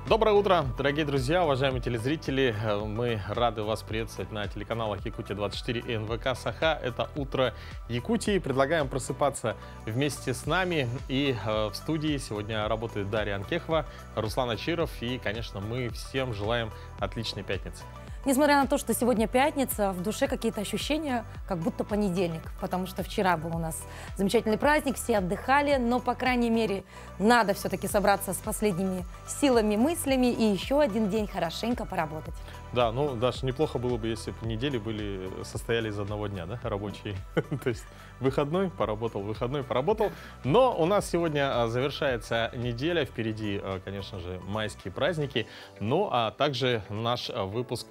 Доброе утро, дорогие друзья, уважаемые телезрители. Мы рады вас приветствовать на телеканалах Якутия-24 и НВК Саха. Это «Утро Якутии». Предлагаем просыпаться вместе с нами. И в студии сегодня работает Дарья Анкехова, Руслан Ачиров. И, конечно, мы всем желаем отличной пятницы. Несмотря на то, что сегодня пятница, в душе какие-то ощущения, как будто понедельник, потому что вчера был у нас замечательный праздник, все отдыхали, но, по крайней мере, надо все-таки собраться с последними силами, мыслями и еще один день хорошенько поработать. Да, ну, Даша, неплохо было бы, если бы недели состояли из одного дня, да, рабочие. То есть выходной поработал, выходной поработал. Но у нас сегодня завершается неделя, впереди, конечно же, майские праздники, ну, а также наш выпуск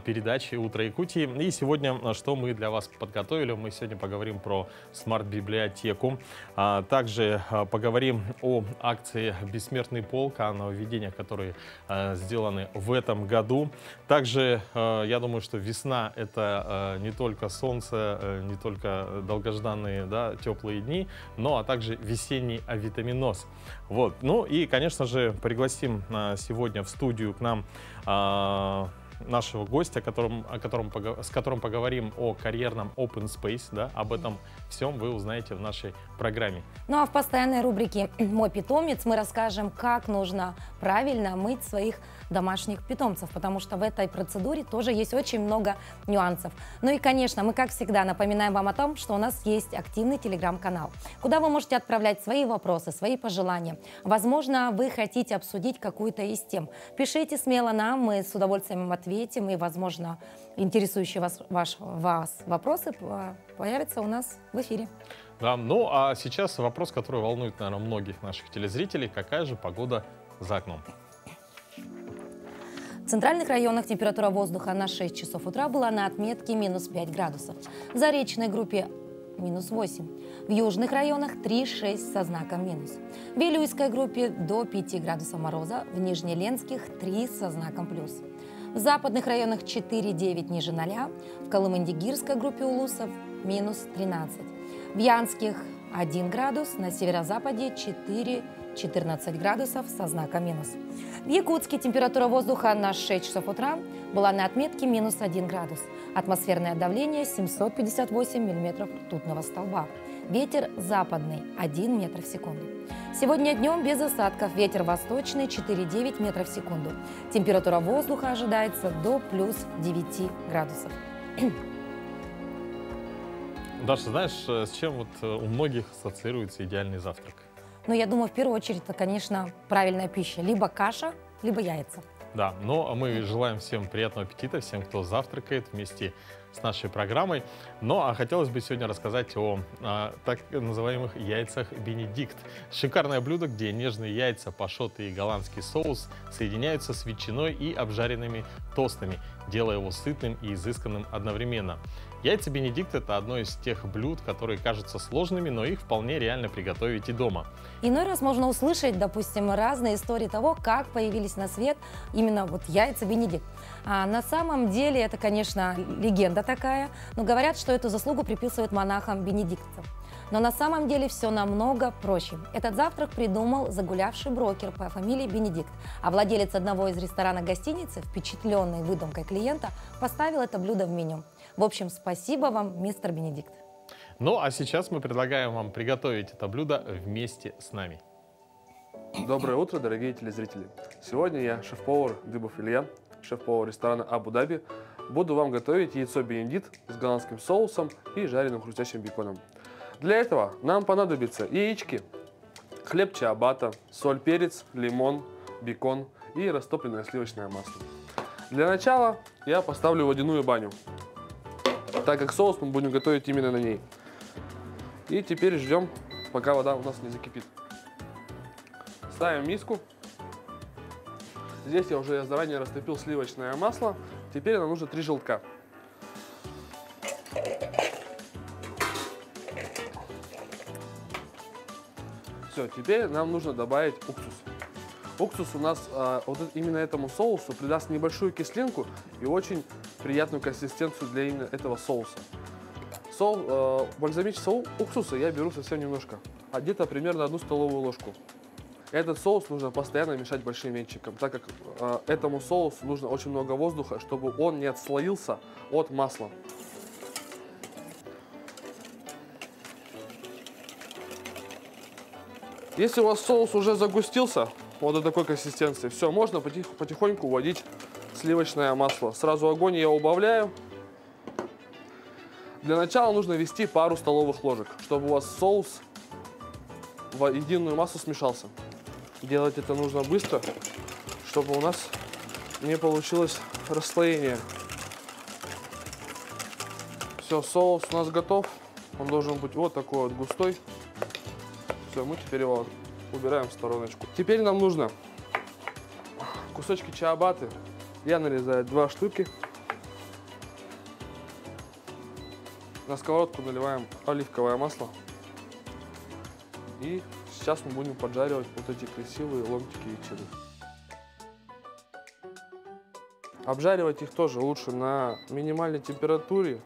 передачи «Утро Якутии». И сегодня, что мы для вас подготовили, мы сегодня поговорим про смарт-библиотеку, также поговорим о акции «Бессмертный полк», о нововведениях, которые сделаны в этом году. Также, я думаю, что весна — это не только солнце, не только долгожданные, да, теплые дни, но а также весенний авитаминоз. Вот. Ну и, конечно же, пригласим сегодня в студию к нам нашего гостя, с которым поговорим о карьерном Open Space. Да, об этом всем вы узнаете в нашей программе. Ну а в постоянной рубрике «Мой питомец» мы расскажем, как нужно правильно мыть своих домашних питомцев, потому что в этой процедуре тоже есть очень много нюансов. Ну и, конечно, мы, как всегда, напоминаем вам о том, что у нас есть активный телеграм-канал, куда вы можете отправлять свои вопросы, свои пожелания. Возможно, вы хотите обсудить какую-то из тем. Пишите смело нам, мы с удовольствием им ответим, и, возможно, интересующие вас вопросы появятся у нас в эфире. Да, ну а сейчас вопрос, который волнует, наверное, многих наших телезрителей. Какая же погода за окном? В центральных районах температура воздуха на 6 часов утра была на отметке минус 5 градусов. В Заречной группе минус 8. В южных районах 3-6 со знаком минус. В Вилюйской группе до 5 градусов мороза, в Нижнеленских 3 со знаком плюс. В западных районах 4-9 ниже 0, в Колымын-Дигирской группе улусов минус 13. В Янских 1 градус, на северо-западе 4-14 градусов со знаком минус. В Якутске температура воздуха на 6 часов утра была на отметке минус 1 градус. Атмосферное давление 758 миллиметров ртутного столба. Ветер западный 1 метр в секунду. Сегодня днем без осадков, ветер восточный 4-9 метров в секунду. Температура воздуха ожидается до плюс 9 градусов. Даша, знаешь, с чем вот у многих ассоциируется идеальный завтрак? Ну, я думаю, в первую очередь, это, конечно, правильная пища. Либо каша, либо яйца. Да, но мы желаем всем приятного аппетита, всем, кто завтракает вместе с нашей программой. Ну, а хотелось бы сегодня рассказать о так называемых яйцах Бенедикт. Шикарное блюдо, где нежные яйца, пашот и голландский соус соединяются с ветчиной и обжаренными тостами, делая его сытным и изысканным одновременно. Яйца Бенедикт — это одно из тех блюд, которые кажутся сложными, но их вполне реально приготовить и дома. Иной раз можно услышать, допустим, разные истории того, как появились на свет именно вот яйца Бенедикт. А на самом деле это, конечно, легенда такая, но говорят, что эту заслугу приписывают монахам бенедиктцам. Но на самом деле все намного проще. Этот завтрак придумал загулявший брокер по фамилии Бенедикт, а владелец одного из ресторанов гостиницы, впечатленный выдумкой клиента, поставил это блюдо в меню. В общем, спасибо вам, мистер Бенедикт. Ну, а сейчас мы предлагаем вам приготовить это блюдо вместе с нами. Доброе утро, дорогие телезрители! Сегодня я, шеф-повар Дыбов Илья, шеф-повар ресторана Абу-Даби, буду вам готовить яйцо Бенедикт с голландским соусом и жареным хрустящим беконом. Для этого нам понадобятся яички, хлеб чиабатта, соль, перец, лимон, бекон и растопленное сливочное масло. Для начала я поставлю водяную баню, так как соус мы будем готовить именно на ней. И теперь ждем, пока вода у нас не закипит. Ставим миску. Здесь я уже заранее растопил сливочное масло. Теперь нам нужно 3 желтка. Все, теперь нам нужно добавить уксус. Уксус у нас вот именно этому соусу придаст небольшую кислинку и очень приятную консистенцию для именно этого соуса. Бальзамического уксуса я беру совсем немножко, где-то примерно 1 столовую ложку. Этот соус нужно постоянно мешать большим венчиком, так как этому соусу нужно очень много воздуха, чтобы он не отслоился от масла. Если у вас соус уже загустился, вот до такой консистенции, все, можно потихоньку вводить сливочное масло. Сразу огонь я убавляю. Для начала нужно ввести пару столовых ложек, чтобы у вас соус в единую массу смешался. Делать это нужно быстро, чтобы у нас не получилось расслоение. Все, соус у нас готов. Он должен быть вот такой вот густой. Все, мы теперь его убираем в стороночку. Теперь нам нужно кусочки чиабатты. Я нарезаю 2 штуки. На сковородку наливаем оливковое масло. И сейчас мы будем поджаривать вот эти красивые ломтики ветчины. Обжаривать их тоже лучше на минимальной температуре,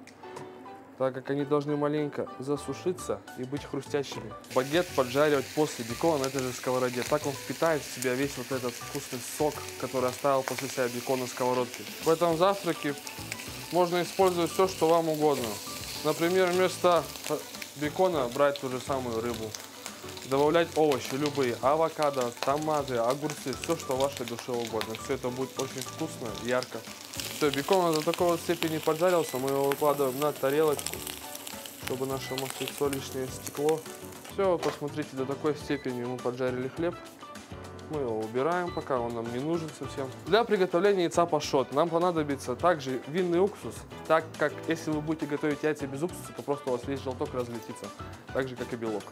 так как они должны маленько засушиться и быть хрустящими. Багет поджаривать после бекона на этой же сковороде. Так он впитает в себя весь вот этот вкусный сок, который оставил после себя бекон на сковородке. В этом завтраке можно использовать все, что вам угодно. Например, вместо бекона брать ту же самую рыбу. Добавлять овощи любые, авокадо, томаты, огурцы, все, что вашей душе угодно. Все это будет очень вкусно, ярко. Все, бекон до такой вот степени поджарился, мы его выкладываем на тарелочку, чтобы наше маслицо лишнее стекло. Все, посмотрите, до такой степени мы поджарили хлеб. Мы его убираем, пока он нам не нужен совсем. Для приготовления яйца пашот нам понадобится также винный уксус, так как если вы будете готовить яйца без уксуса, то просто у вас весь желток разлетится, так же как и белок.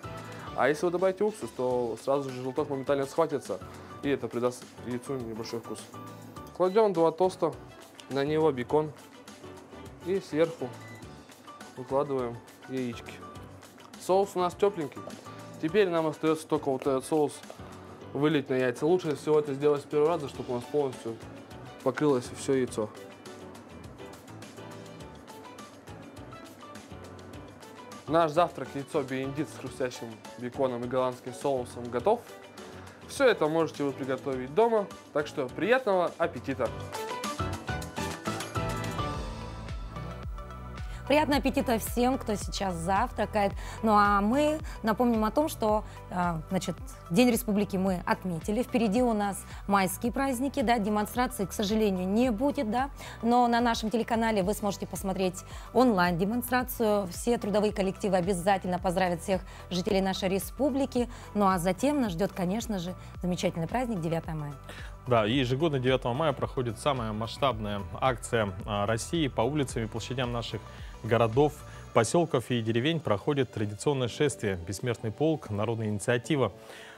А если вы добавите уксус, то сразу же желток моментально схватится, и это придаст яйцу небольшой вкус. Кладем 2 тоста, на него бекон, и сверху выкладываем яички. Соус у нас тепленький. Теперь нам остается только вот этот соус вылить на яйца. Лучше всего это сделать с первого раза, чтобы у нас полностью покрылось все яйцо. Наш завтрак яйцо бенедикт с хрустящим беконом и голландским соусом готов. Все это можете вы приготовить дома, так что приятного аппетита! Приятного аппетита всем, кто сейчас завтракает. Ну а мы напомним о том, что значит, День Республики мы отметили. Впереди у нас майские праздники, да, демонстрации, к сожалению, не будет, да. Но на нашем телеканале вы сможете посмотреть онлайн-демонстрацию. Все трудовые коллективы обязательно поздравят всех жителей нашей республики. Ну а затем нас ждет, конечно же, замечательный праздник 9 мая. Да, и ежегодно 9 мая проходит самая масштабная акция России. По улицам и площадям наших городов, поселков и деревень проходит традиционное шествие «Бессмертный полк. Народная инициатива».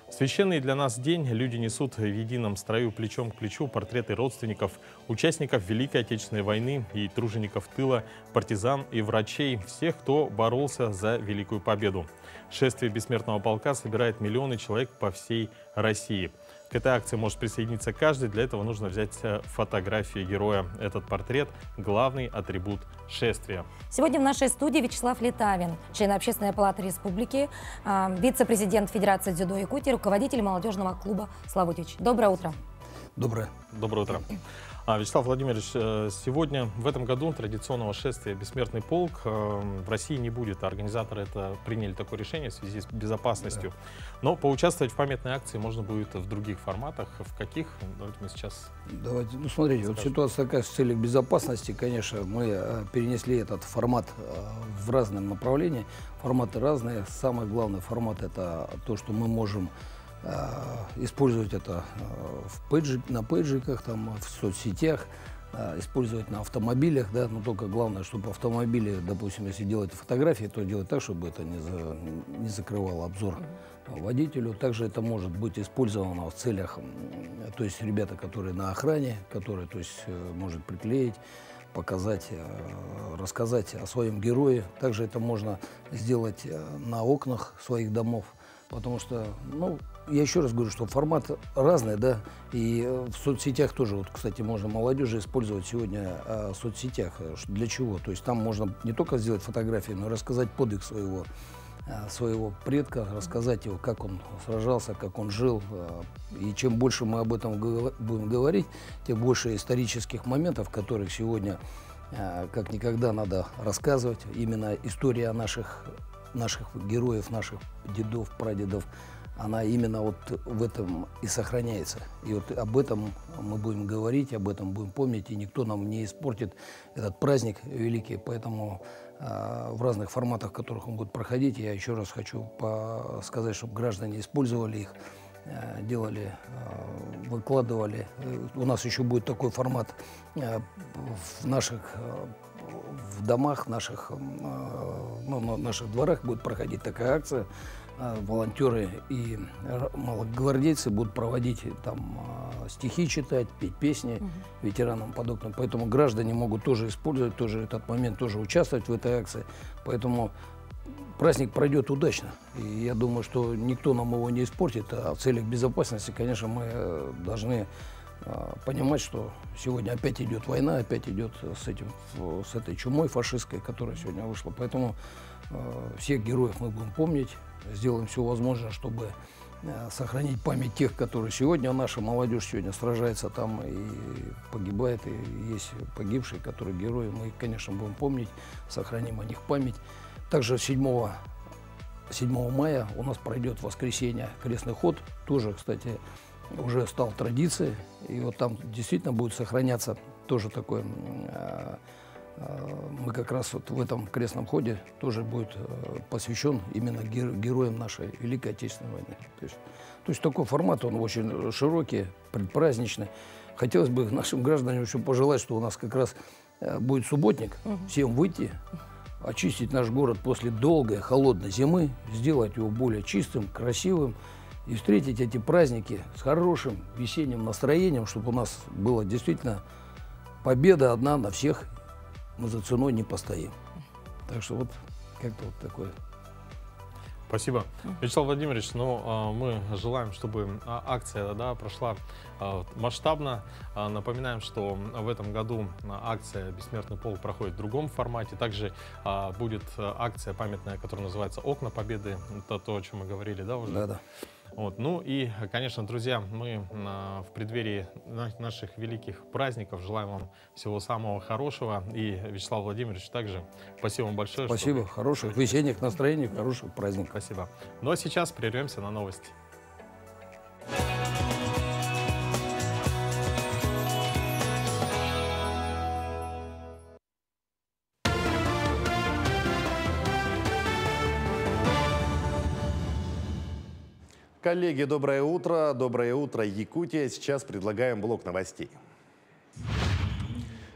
В священный для нас день люди несут в едином строю плечом к плечу портреты родственников, участников Великой Отечественной войны и тружеников тыла, партизан и врачей, всех, кто боролся за Великую Победу. Шествие Бессмертного полка собирает миллионы человек по всей России. К этой акции может присоединиться каждый. Для этого нужно взять фотографию героя. Этот портрет – главный атрибут шествия. Сегодня в нашей студии Вячеслав Литавин, член Общественной палаты республики, вице-президент Федерации дзюдо Якутии, руководитель молодежного клуба «Славутич». Доброе утро. Доброе. Доброе утро. Вячеслав Владимирович, сегодня, в этом году, традиционного шествия «Бессмертный полк» в России не будет. Организаторы приняли такое решение в связи с безопасностью. Да. Но поучаствовать в памятной акции можно будет в других форматах. В каких? Давайте мы сейчас... Давайте, ну смотрите, вот ситуация такая, с целью безопасности, конечно, мы перенесли этот формат в разные направления. Форматы разные. Самый главный формат – это то, что мы можем использовать это на пейджиках, там, в соцсетях, использовать на автомобилях, да, но только главное, чтобы автомобили, допустим, если делать фотографии, то делать так, чтобы это не закрывало обзор водителю. Также это может быть использовано в целях, то есть ребята, которые на охране, которые, то есть, может приклеить, показать, рассказать о своем герое. Также это можно сделать на окнах своих домов. Потому что, ну, я еще раз говорю, что формат разный, да, и в соцсетях тоже, вот, кстати, можно молодежи использовать сегодня в соцсетях. Для чего? То есть там можно не только сделать фотографии, но и рассказать подвиг своего своего предка, рассказать его, как он сражался, как он жил. И чем больше мы об этом будем говорить, тем больше исторических моментов, которых сегодня как никогда надо рассказывать. Именно история наших героев, наших дедов, прадедов, она именно вот в этом и сохраняется. И вот об этом мы будем говорить, об этом будем помнить, и никто нам не испортит этот праздник великий. Поэтому в разных форматах, в которых он будет проходить, я еще раз хочу сказать, чтобы граждане использовали их, делали, выкладывали. У нас еще будет такой формат в наших домах, на наших дворах будет проходить такая акция. Волонтеры и малогвардейцы будут проводить там стихи читать, петь песни ветеранам подобным. Поэтому граждане могут тоже использовать тоже этот момент, тоже участвовать в этой акции. Поэтому праздник пройдет удачно. И я думаю, что никто нам его не испортит. А в целях безопасности, конечно, мы должны понимать, что сегодня опять идет война, опять идет с этой чумой фашистской, которая сегодня вышла. Поэтому всех героев мы будем помнить, сделаем все возможное, чтобы сохранить память тех, которые сегодня, наша молодежь сегодня сражается там и погибает, и есть погибшие, которые герои. Мы их, конечно, будем помнить, сохраним о них память. Также 7 мая у нас пройдет в воскресенье крестный ход, тоже, кстати, уже стал традицией, и вот там действительно будет сохраняться тоже такое. Мы как раз вот в этом крестном ходе тоже будет посвящен именно героям нашей Великой Отечественной войны. То есть такой формат, он очень широкий, предпраздничный. Хотелось бы нашим гражданам еще пожелать, что у нас как раз будет субботник, всем выйти, очистить наш город после долгой холодной зимы, сделать его более чистым, красивым и встретить эти праздники с хорошим весенним настроением, чтобы у нас была действительно победа одна на всех. Мы за ценой не постоим. Так что вот как-то вот такое. Спасибо. Вячеслав Владимирович, мы желаем, чтобы акция прошла масштабно. Напоминаем, что в этом году акция «Бессмертный полк» проходит в другом формате. Также будет акция памятная, которая называется «Окна Победы». Это то, о чем мы говорили, да, уже? Да. Вот. Ну и, конечно, друзья, мы в преддверии наших великих праздников желаем вам всего самого хорошего. И Вячеслав Владимирович также спасибо вам большое. Спасибо. Хороших весенних настроений, хороших праздников. Спасибо. Ну а сейчас прервемся на новости. Коллеги, доброе утро. Доброе утро, Якутия. Сейчас предлагаем блок новостей.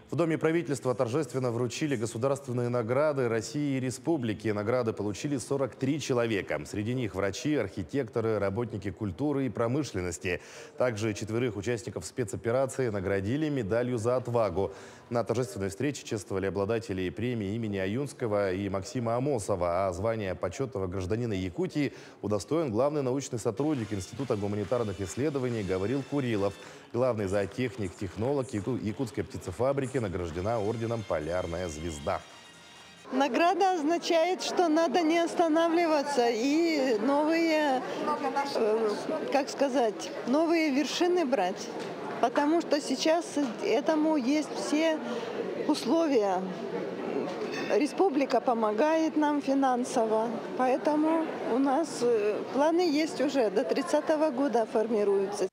В Доме правительства торжественно вручили государственные награды России и Республики. Награды получили 43 человека. Среди них врачи, архитекторы, работники культуры и промышленности. Также 4 участников спецоперации наградили медалью за отвагу. На торжественной встрече чествовали обладателей премии имени Аюнского и Максима Амосова. А звание почетного гражданина Якутии удостоен главный научный сотрудник Института гуманитарных исследований Гаврил Курилов. Главный зоотехник, технолог Якутской птицефабрики награждена орденом «Полярная звезда». Награда означает, что надо не останавливаться и новые, новые вершины брать. Потому что сейчас этому есть все условия. Республика помогает нам финансово, поэтому у нас планы есть уже, до 30-го года формируются.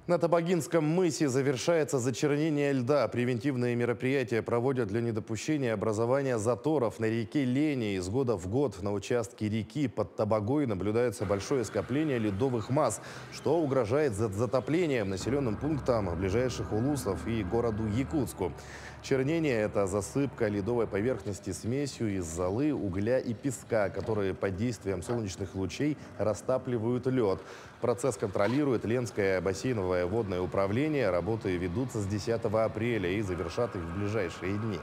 На Табагинском мысе завершается зачернение льда. Превентивные мероприятия проводят для недопущения образования заторов на реке Лени. Из года в год на участке реки под Табагой наблюдается большое скопление ледовых масс, что угрожает затоплением населенным пунктам ближайших улусов и городу Якутску. Чернение – это засыпка ледовой поверхности смесью из золы, угля и песка, которые под действием солнечных лучей растапливают лед. Процесс контролирует Ленское бассейновое водное управление. Работы ведутся с 10 апреля и завершат их в ближайшие дни.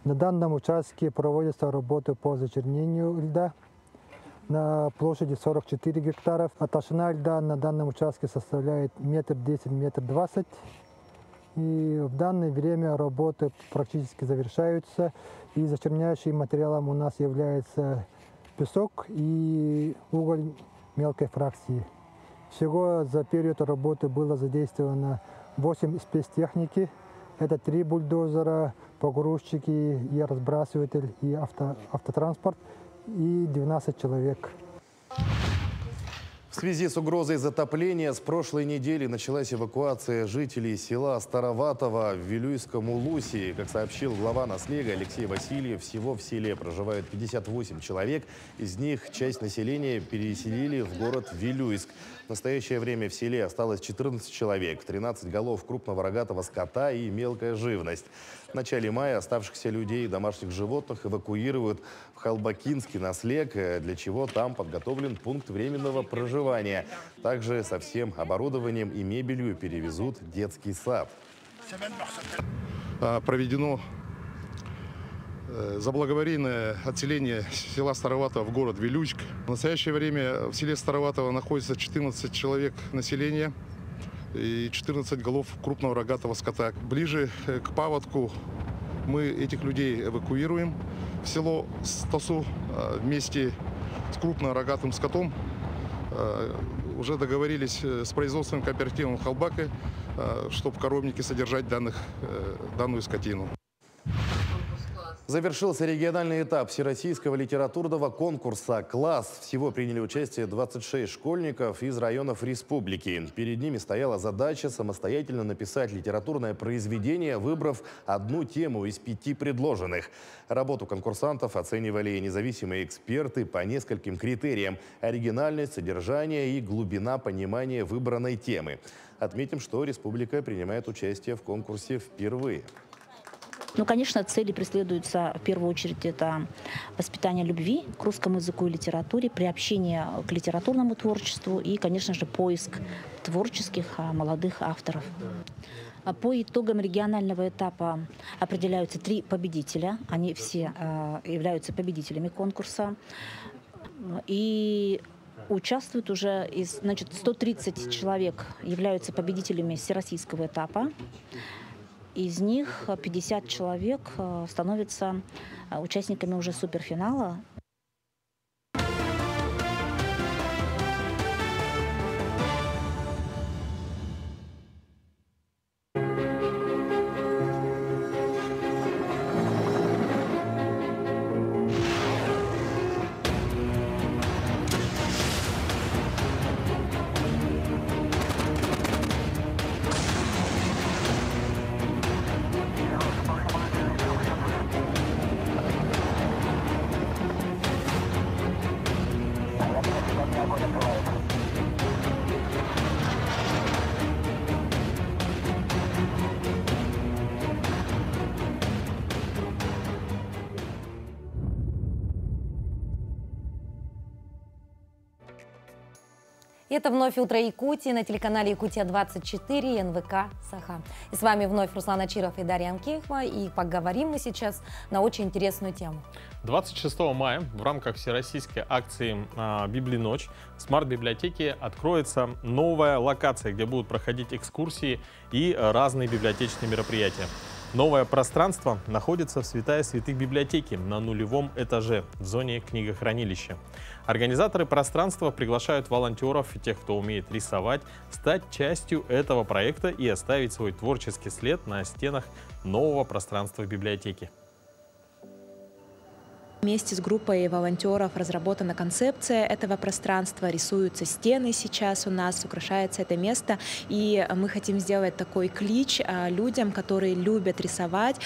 На данном участке проводятся работы по зачернению льда на площади 44 гектаров. А толщина льда на данном участке составляет 1,10 м, 1,20 м. И в данное время работы практически завершаются. И зачерняющим материалом у нас является песок и уголь мелкой фракции. Всего за период работы было задействовано 8 спецтехники. Это 3 бульдозера, погрузчики, и разбрасыватель, и автотранспорт, и 12 человек. В связи с угрозой затопления с прошлой недели началась эвакуация жителей села Староватово в Вилюйском Улусе. Как сообщил глава Наслега Алексей Васильев, всего в селе проживают 58 человек. Из них часть населения переселили в город Вилюйск. В настоящее время в селе осталось 14 человек, 13 голов крупного рогатого скота и мелкая живность. В начале мая оставшихся людей и домашних животных эвакуируют в Халбакинский Наслег, для чего там подготовлен пункт временного проживания. Также со всем оборудованием и мебелью перевезут детский сад. Проведено заблаговременное отселение села Староватово в город Вилюйск. В настоящее время в селе Староватово находится 14 человек населения и 14 голов крупного рогатого скота. Ближе к паводку мы этих людей эвакуируем в село Стасу вместе с крупным рогатым скотом. Уже договорились с производственным кооперативом «Халбака», чтобы коровники содержать данную скотину. Завершился региональный этап всероссийского литературного конкурса «Класс». Всего приняли участие 26 школьников из районов республики. Перед ними стояла задача самостоятельно написать литературное произведение, выбрав одну тему из 5 предложенных. Работу конкурсантов оценивали независимые эксперты по нескольким критериям – оригинальность, содержание и глубина понимания выбранной темы. Отметим, что республика принимает участие в конкурсе впервые. Ну, конечно, цели преследуются в первую очередь это воспитание любви к русскому языку и литературе, приобщение к литературному творчеству и, конечно же, поиск творческих молодых авторов. По итогам регионального этапа определяются 3 победителя. Они все являются победителями конкурса. И участвуют уже, 130 человек являются победителями всероссийского этапа. Из них 50 человек становятся участниками уже суперфинала. Это вновь «Утро Якутии» на телеканале «Якутия-24» и НВК «Саха». И с вами вновь Руслан Ачиров и Дарья Анкеева. И поговорим мы сейчас на очень интересную тему. 26 мая в рамках всероссийской акции «Библиночь» в смарт-библиотеке откроется новая локация, где будут проходить экскурсии и разные библиотечные мероприятия. Новое пространство находится в святая святых библиотеки на 0-м этаже в зоне книгохранилища. Организаторы пространства приглашают волонтеров и тех, кто умеет рисовать, стать частью этого проекта и оставить свой творческий след на стенах нового пространства библиотеки. Вместе с группой волонтеров разработана концепция этого пространства, рисуются стены сейчас у нас, украшается это место. И мы хотим сделать такой клич людям, которые любят рисовать,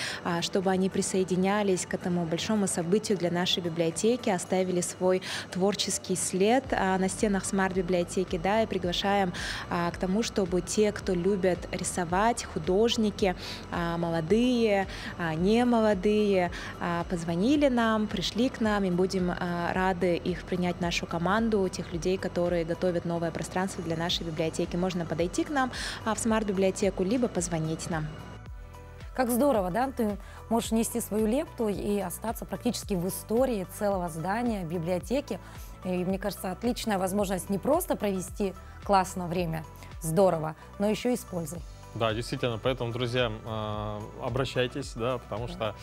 чтобы они присоединялись к этому большому событию для нашей библиотеки, оставили свой творческий след на стенах смарт-библиотеки, да, и приглашаем к тому, чтобы те, кто любят рисовать, художники, молодые, не молодые, позвонили нам, пришли к нам, и будем рады их принять в нашу команду, тех людей, которые готовят новое пространство для нашей библиотеки. Можно подойти к нам в смарт-библиотеку, либо позвонить нам. Как здорово, да? Ты можешь внести свою лепту и остаться практически в истории целого здания, библиотеки. И мне кажется, отличная возможность не просто провести классное время, здорово, но еще и с пользой. Да, действительно, поэтому, друзья, обращайтесь, да, потому что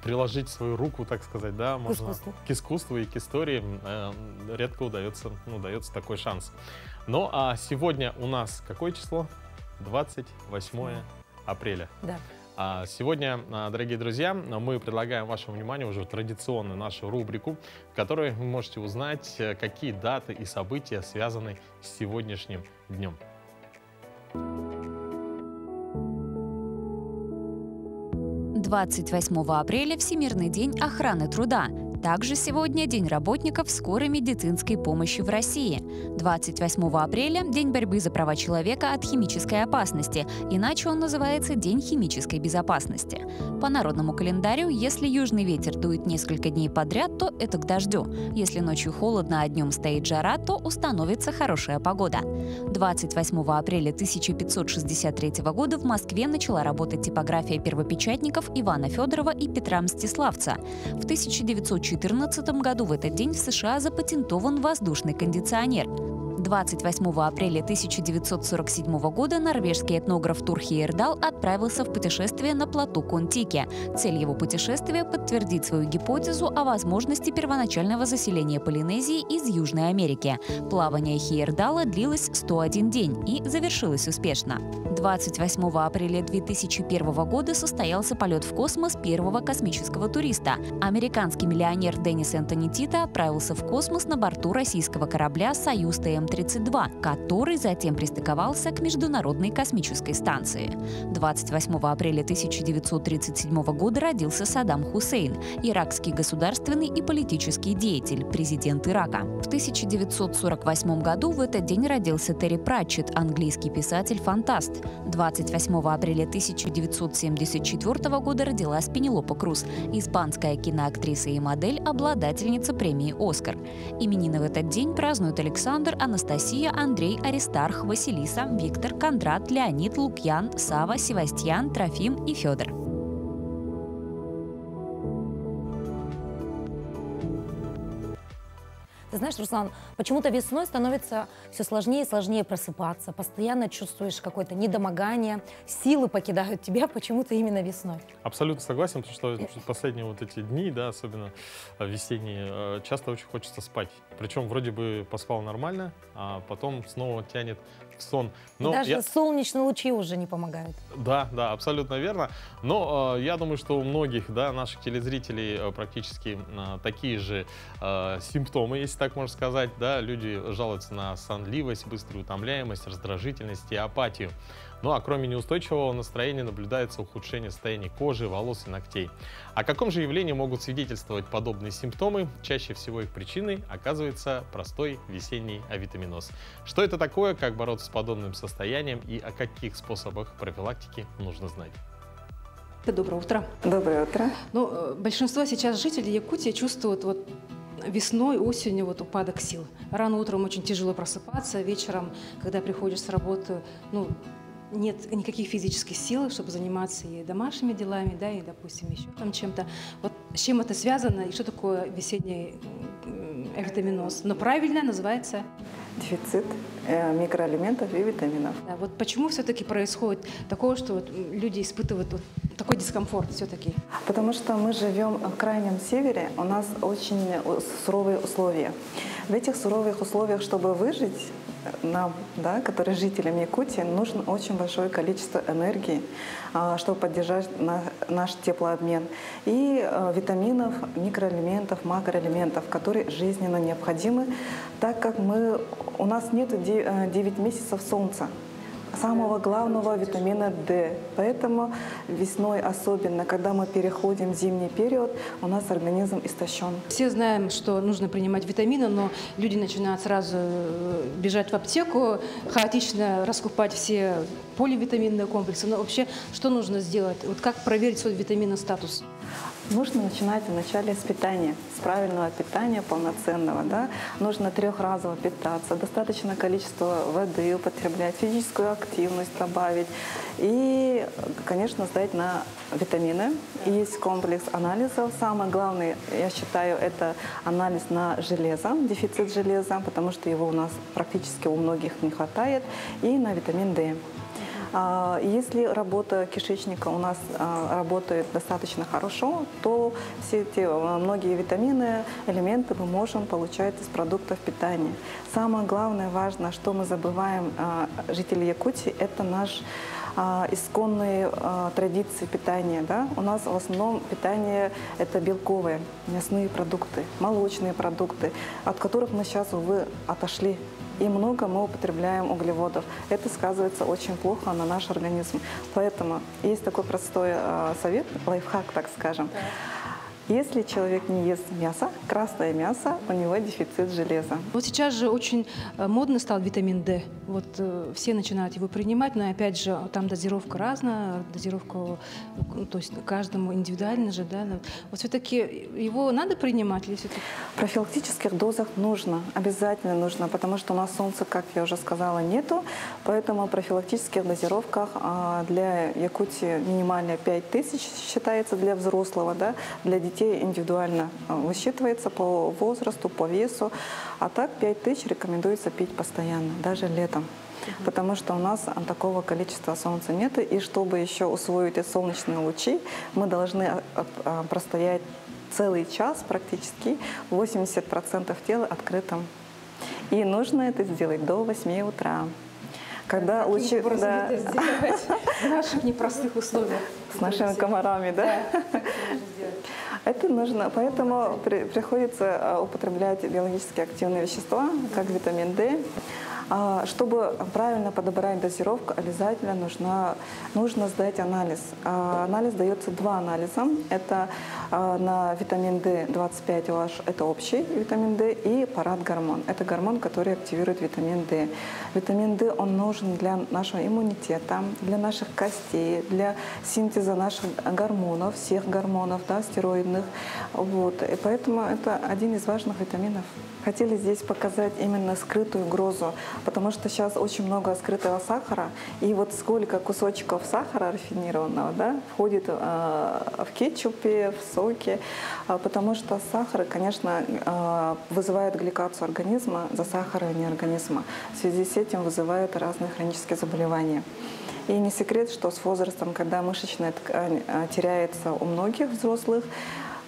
приложить свою руку, так сказать, да, можно к искусству и к истории редко удается такой шанс. Ну, а сегодня у нас какое число? 28 апреля. Да. А сегодня, дорогие друзья, мы предлагаем вашему вниманию уже традиционную нашу рубрику, в которой вы можете узнать, какие даты и события связаны с сегодняшним днем. 28 апреля – Всемирный день охраны труда. Также сегодня День работников скорой медицинской помощи в России. 28 апреля – День борьбы за права человека от химической опасности, иначе он называется День химической безопасности. По народному календарю, если южный ветер дует несколько дней подряд, то это к дождю. Если ночью холодно, а днем стоит жара, то установится хорошая погода. 28 апреля 1563 года в Москве начала работать типография первопечатников Ивана Федорова и Петра Мстиславца. В 1914 году в этот день в США запатентован воздушный кондиционер. 28 апреля 1947 года норвежский этнограф Тур Хейердал отправился в путешествие на плоту Кон-Тики. Цель его путешествия – подтвердить свою гипотезу о возможности первоначального заселения Полинезии из Южной Америки. Плавание Хейердала длилось 101 день и завершилось успешно. 28 апреля 2001 года состоялся полет в космос первого космического туриста. Американский миллионер Деннис Энтони Тита отправился в космос на борту российского корабля «Союз ТМ-32», который затем пристыковался к Международной космической станции. 28 апреля 1937 года родился Саддам Хусейн, иракский государственный и политический деятель, президент Ирака. В 1948 году в этот день родился Терри Пратчетт, английский писатель-фантаст. 28 апреля 1974 года родилась Пенелопа Круз, испанская киноактриса и модель, обладательница премии «Оскар». Именины в этот день празднуют Александр, Анастасия, Андрей, Аристарх, Василиса, Виктор, Кондрат, Леонид, Лукьян, Сава, Севастьян, Трофим и Федор. Ты знаешь, Руслан, почему-то весной становится все сложнее и сложнее просыпаться. Постоянно чувствуешь какое-то недомогание, силы покидают тебя почему-то именно весной. Абсолютно согласен, потому что последние вот эти дни, да, особенно весенние, часто очень хочется спать. Причем вроде бы поспал нормально, а потом снова тянет в сон. Но даже солнечные лучи уже не помогают. Да, да, абсолютно верно. Но я думаю, что у многих, да, наших телезрителей практически такие же симптомы, если так можно сказать. Да, люди жалуются на сонливость, быструю утомляемость, раздражительность и апатию. Ну а кроме неустойчивого настроения наблюдается ухудшение состояния кожи, волос и ногтей. О каком же явлении могут свидетельствовать подобные симптомы? Чаще всего их причиной оказывается простой весенний авитаминоз. Что это такое, как бороться с подобным состоянием и о каких способах профилактики нужно знать? Доброе утро. Доброе утро. Ну, большинство сейчас жителей Якутии чувствуют весной, осенью упадок сил. Рано утром очень тяжело просыпаться, вечером, когда приходишь с работы, нет никаких физических сил, чтобы заниматься и домашними делами, да, и, допустим, еще там чем-то. Вот с чем это связано и что такое весенний авитаминоз? Но правильно называется дефицит микроэлементов и витаминов. Да, вот почему все-таки происходит такое, что люди испытывают такой дискомфорт все-таки? Потому что мы живем в крайнем севере, у нас очень суровые условия. В этих суровых условиях, чтобы выжить, нам, да, которые жителям Якутии, нужно очень большое количество энергии, чтобы поддержать наш теплообмен. И витаминов, микроэлементов, макроэлементов, которые жизненно необходимы, так как у нас нет 9 месяцев солнца. Самого главного витамина D. Поэтому весной особенно, когда мы переходим в зимний период, у нас организм истощен. Все знаем, что нужно принимать витамины, но люди начинают сразу бежать в аптеку, хаотично раскупать все поливитаминные комплексы. Но вообще, что нужно сделать? Вот как проверить свой витаминный статус? Нужно начинать вначале с питания, с правильного питания, полноценного. Да? Нужно трехразово питаться, достаточное количество воды употреблять, физическую активность добавить. И, конечно, сдать на витамины. Есть комплекс анализов. Самое главное, я считаю, это анализ на железо, дефицит железа, потому что его у нас практически у многих не хватает, и на витамин D. Если работа кишечника у нас работает достаточно хорошо, то все эти многие витамины, элементы мы можем получать из продуктов питания. Самое главное, важно, что мы забываем, жители Якутии, это наш исконные традиции питания. Да? У нас в основном питание – это белковые, мясные продукты, молочные продукты, от которых мы сейчас, увы, отошли. И много мы употребляем углеводов. Это сказывается очень плохо на наш организм. Поэтому есть такой простой совет, лайфхак, так скажем. Если человек не ест мясо, красное мясо, у него дефицит железа. Вот сейчас же очень модно стал витамин D. Вот все начинают его принимать, но опять же там дозировка разная, дозировка, то есть каждому индивидуально же, да. Вот все-таки его надо принимать или все-таки? В профилактических дозах нужно, обязательно нужно, потому что у нас солнца, как я уже сказала, нету, поэтому в профилактических дозировках для Якутии минимально 5000 считается для взрослого, да, для детей индивидуально высчитывается по возрасту, по весу, а так 5000 рекомендуется пить постоянно, даже летом. Потому что у нас такого количества солнца нет, и чтобы еще усвоить эти солнечные лучи, мы должны простоять целый час практически, 80% тела открытым. И нужно это сделать до 8 утра. Когда лучи... это сделать в наших непростых условиях? С нашими комарами, да? Это нужно, поэтому приходится употреблять биологически активные вещества, как витамин D. Чтобы правильно подобрать дозировку, обязательно нужно сдать анализ. Анализ дается 2 анализа. Это на витамин D25OH, это общий витамин D, и парад-гормон. Это гормон, который активирует витамин D. Витамин D, он нужен для нашего иммунитета, для наших костей, для синтеза наших гормонов, всех гормонов, да, стероидных. Вот. И поэтому это один из важных витаминов. Хотели здесь показать именно скрытую угрозу, потому что сейчас очень много скрытого сахара, и вот сколько кусочков сахара рафинированного, да, входит в кетчупе, в соке, потому что сахар, конечно, вызывает гликацию организма, засахаривание организма. В связи с этим вызывает разные хронические заболевания. И не секрет, что с возрастом, когда мышечная ткань теряется у многих взрослых,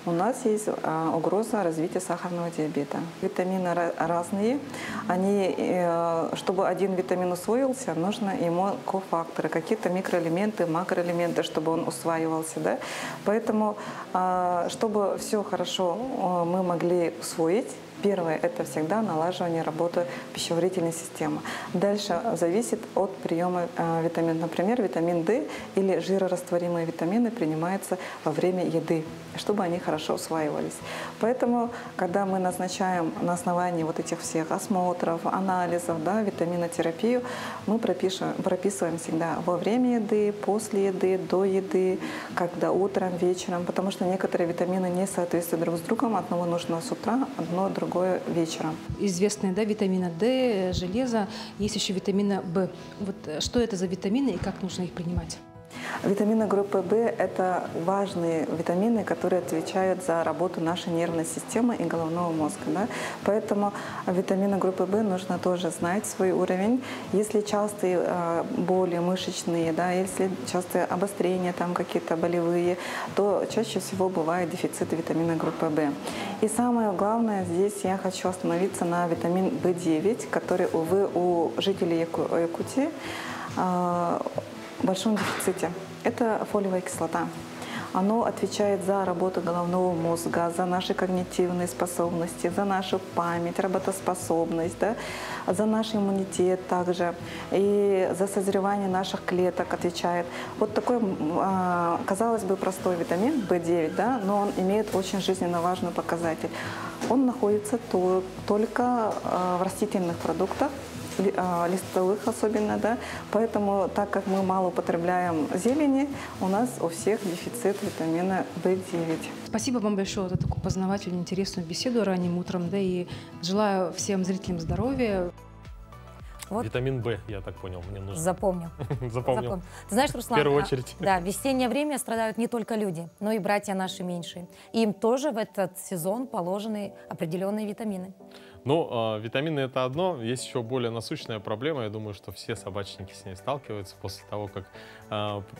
у нас есть угроза развития сахарного диабета. Витамины разные. Чтобы один витамин усвоился, нужно ему кофакторы, какие-то микроэлементы, макроэлементы, чтобы он усваивался. Да? Поэтому, чтобы все хорошо мы могли усвоить, первое – это всегда налаживание работы пищеварительной системы. Дальше зависит от приема витаминов. Например, витамин D или жирорастворимые витамины принимаются во время еды, чтобы они хорошо усваивались. Поэтому, когда мы назначаем на основании вот этих всех осмотров, анализов, да, витаминотерапию, мы прописываем всегда во время еды, после еды, до еды, когда утром, вечером, потому что некоторые витамины не соответствуют друг с другом. Одного нужно с утра, одно другое вечером. Известные, да, витамина D, железо, есть еще витамина В. Вот что это за витамины и как нужно их принимать? Витамины группы В – это важные витамины, которые отвечают за работу нашей нервной системы и головного мозга. Да? Поэтому витамины группы В нужно тоже знать свой уровень. Если частые боли мышечные, да, если частые обострения там какие-то болевые, то чаще всего бывает дефицит витамина группы В. И самое главное, здесь я хочу остановиться на витамин В9, который, увы, у жителей Якутии в большом дефиците. Это фолиевая кислота. Оно отвечает за работу головного мозга, за наши когнитивные способности, за нашу память, работоспособность, да, за наш иммунитет также, и за созревание наших клеток отвечает. Вот такой, казалось бы, простой витамин В9, да, но он имеет очень жизненно важный показатель. Он находится только в растительных продуктах, листовых особенно, да. Поэтому, так как мы мало употребляем зелени, у нас у всех дефицит витамина В9. Спасибо вам большое за такую познавательную, интересную беседу ранним утром, да, и желаю всем зрителям здоровья. Вот. Витамин В, я так понял, мне нужно. Запомнил. Запомнил. Ты знаешь, Руслан, в первую очередь. Да, в весеннее время страдают не только люди, но и братья наши меньшие. Им тоже в этот сезон положены определенные витамины. Ну, витамины — это одно. Есть еще более насущная проблема. Я думаю, что все собачники с ней сталкиваются после того, как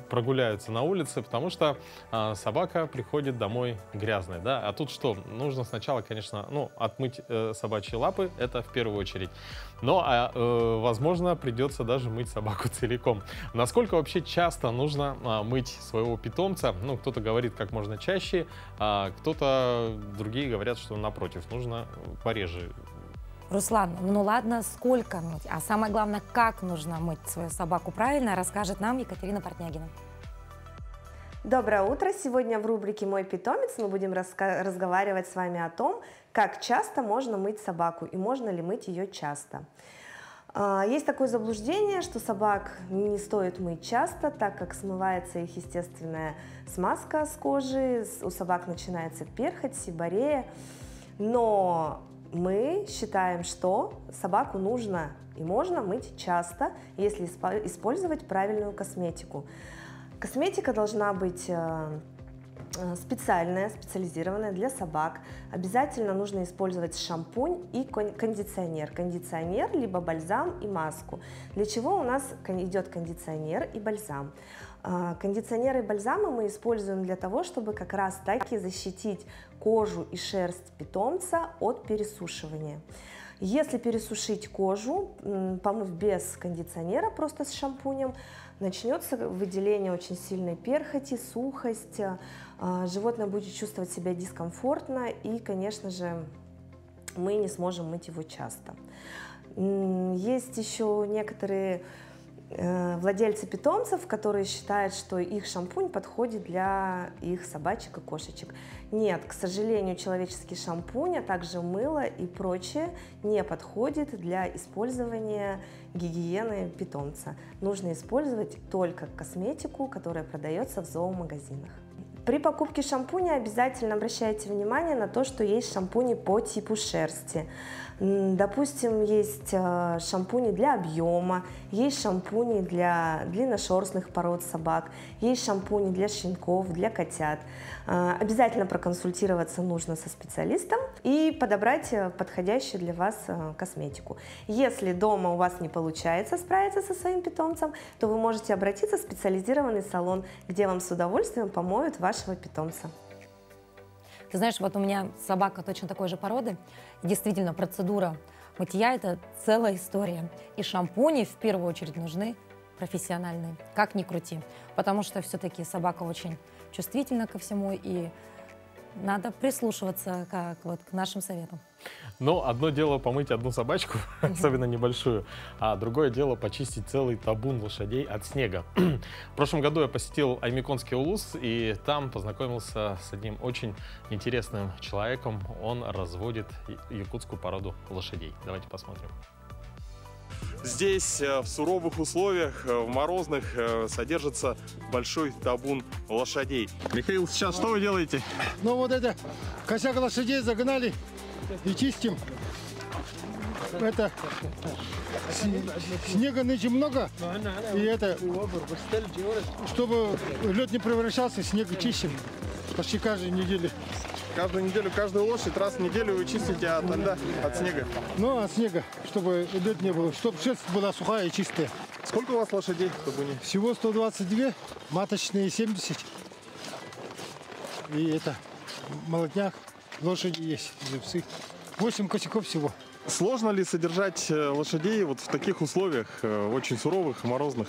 прогуляются на улице, потому что собака приходит домой грязной, да. А тут что? Нужно сначала, конечно, отмыть собачьи лапы, это в первую очередь. Но, возможно, придется даже мыть собаку целиком. Насколько вообще часто нужно мыть своего питомца? Ну, кто-то говорит как можно чаще, а кто-то, другие говорят, что напротив, нужно пореже. Руслан, ну ладно, сколько мыть, а самое главное, как нужно мыть свою собаку правильно, расскажет нам Екатерина Портнягина. Доброе утро! Сегодня в рубрике «Мой питомец» мы будем разговаривать с вами о том, как часто можно мыть собаку и можно ли мыть ее часто. Есть такое заблуждение, что собак не стоит мыть часто, так как смывается их естественная смазка с кожи, у собак начинается перхоть, сиборея, но мы считаем, что собаку нужно и можно мыть часто, если использовать правильную косметику. Косметика должна быть специальная, специализированная для собак. Обязательно нужно использовать шампунь и кондиционер. Кондиционер, либо бальзам и маску. Для чего у нас идет кондиционер и бальзам? Кондиционеры и бальзамы мы используем для того, чтобы как раз таки защитить кожу и шерсть питомца от пересушивания. Если пересушить кожу, помыв без кондиционера, просто с шампунем, начнется выделение очень сильной перхоти, сухость, животное будет чувствовать себя дискомфортно и, конечно же, мы не сможем мыть его часто. Есть еще некоторые владельцы питомцев, которые считают, что их шампунь подходит для их собачек и кошечек. Нет, к сожалению, человеческий шампунь, а также мыло и прочее не подходит для использования гигиены питомца. Нужно использовать только косметику, которая продается в зоомагазинах. При покупке шампуня обязательно обращайте внимание на то, что есть шампуни по типу шерсти. Допустим, есть шампуни для объема, есть шампуни для длинношерстных пород собак, есть шампуни для щенков, для котят. Обязательно проконсультироваться нужно со специалистом и подобрать подходящую для вас косметику. Если дома у вас не получается справиться со своим питомцем, то вы можете обратиться в специализированный салон, где вам с удовольствием помоют вашего питомца. Ты знаешь, вот у меня собака точно такой же породы. Действительно, процедура мытья – это целая история. И шампуни в первую очередь нужны профессиональные, как ни крути. Потому что все-таки собака очень чувствительна ко всему, и надо прислушиваться к нашим советам. Но одно дело помыть одну собачку, особенно небольшую, а другое дело почистить целый табун лошадей от снега. В прошлом году я посетил Аймиконский улус и там познакомился с одним очень интересным человеком. Он разводит якутскую породу лошадей. Давайте посмотрим. Здесь в суровых условиях, в морозных, содержится большой табун лошадей. Михаил, сейчас что вы делаете? Ну вот это, косяк лошадей загнали и чистим. Это снега нынче много, и это, чтобы лед не превращался, снег чистим почти каждую неделю. Каждую неделю, каждую лошадь раз в неделю вы чистите от льда, от снега? Ну, от снега, чтобы лед не было, чтобы шерсть была сухая и чистая. Сколько у вас лошадей в табуне? Всего 122, маточные 70. И это, молодняк, лошади есть, жеребцы. 8 косяков всего. Сложно ли содержать лошадей вот в таких условиях, очень суровых, морозных?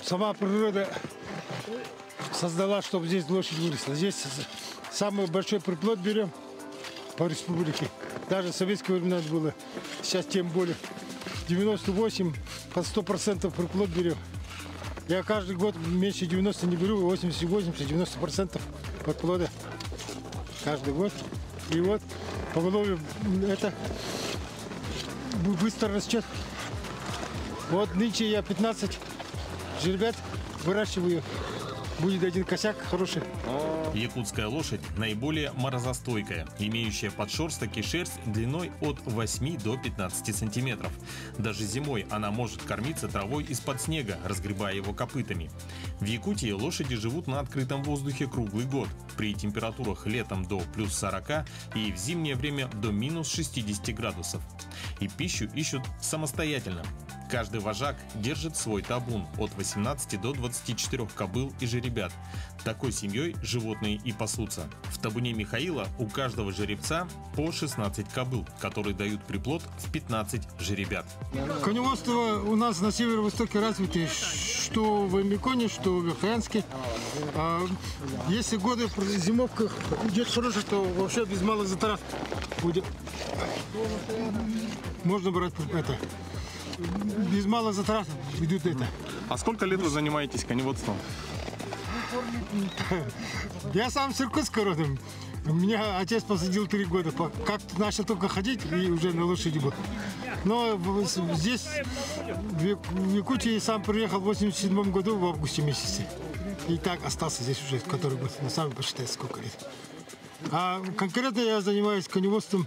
Сама природа создала, чтобы здесь лошадь выросла. Здесь самый большой приплод берем по республике. Даже в советские времена было, сейчас тем более. 98 под 100% приплод берем. Я каждый год меньше 90 не беру, 80-90% подплода каждый год. И вот поголовье это быстро растет. Вот нынче я 15 жеребят выращиваю. будет один косяк хороший. Якутская лошадь наиболее морозостойкая, имеющая подшерсток и шерсть длиной от 8 до 15 сантиметров. Даже зимой она может кормиться травой из-под снега, разгребая его копытами. В Якутии лошади живут на открытом воздухе круглый год, при температурах летом до плюс 40 и в зимнее время до минус 60 градусов. И пищу ищут самостоятельно. Каждый вожак держит свой табун от 18 до 24 кобыл и жеребят. Такой семьей животные и пасутся. В табуне Михаила у каждого жеребца по 16 кобыл, которые дают приплод в 15 жеребят. Коневодство у нас на северо-востоке развито, что в Эмиконе, что в Верхоянске. Если годы зимовка идет хорошая, то вообще без малых затрат будет. Можно брать это. Без малых затрат идут это. А сколько лет вы занимаетесь коневодством? Я сам с Иркутска родом. Меня отец посадил 3 года. Как начал только ходить и уже на лошади был. Но здесь, в Якутии, сам приехал в 87 году в августе месяце. И так остался здесь уже, который год. На самом посчитать, сколько лет. А конкретно я занимаюсь коневодством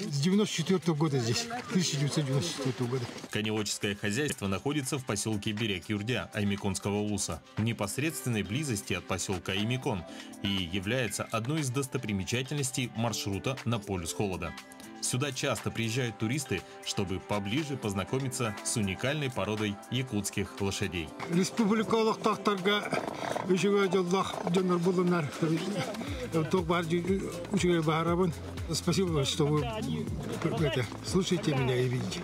с 94 года здесь, 1994 года. Коневодческое хозяйство находится в поселке Берег-Юрдя Аймиконского улуса, в непосредственной близости от поселка Аймикон, и является одной из достопримечательностей маршрута на полюс холода. Сюда часто приезжают туристы, чтобы поближе познакомиться с уникальной породой якутских лошадей. Республикалық тақтарға үшіге жолдақ жонар болынар. Спасибо, что вы слушаете меня и видите.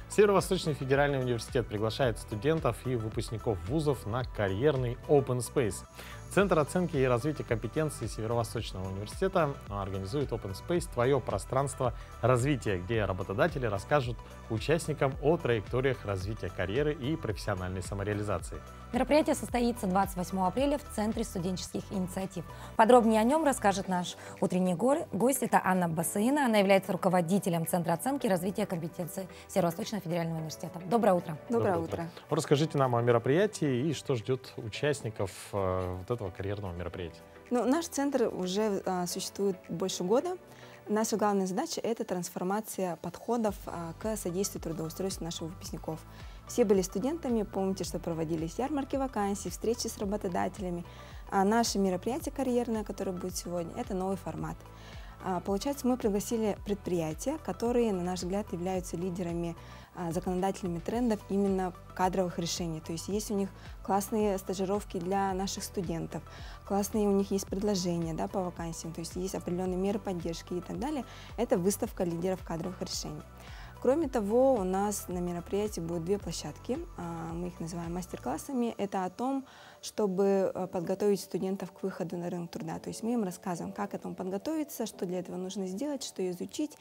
Северо-Восточный федеральный университет приглашает студентов и выпускников вузов на карьерный Open Space. Центр оценки и развития компетенций Северо-Восточного университета организует Open Space «Твое пространство развития», где работодатели расскажут участникам о траекториях развития карьеры и профессиональной самореализации. Мероприятие состоится 28 апреля в Центре студенческих инициатив. Подробнее о нем расскажет наш утренний гость. Это Анна Басаина. Она является руководителем Центра оценки и развития компетенций Северо-Восточного федерального университета. Доброе утро. Доброе утро. Расскажите нам о мероприятии и что ждет участников вот этого карьерного мероприятия. Ну, наш центр уже существует больше года. Наша главная задача – это трансформация подходов к содействию трудоустройству наших выпускников. Все были студентами, помните, что проводились ярмарки вакансий, встречи с работодателями. А наше мероприятие карьерное, которое будет сегодня, это новый формат. Получается, мы пригласили предприятия, которые, на наш взгляд, являются лидерами законодательными трендов именно кадровых решений. То есть есть у них классные стажировки для наших студентов, классные у них есть предложения, да, по вакансиям, то есть есть определенные меры поддержки и так далее. Это выставка лидеров кадровых решений. Кроме того, у нас на мероприятии будет 2 площадки, мы их называем мастер-классами. Это о том, чтобы подготовить студентов к выходу на рынок труда. То есть мы им рассказываем, как к этому подготовиться, что для этого нужно сделать, что изучить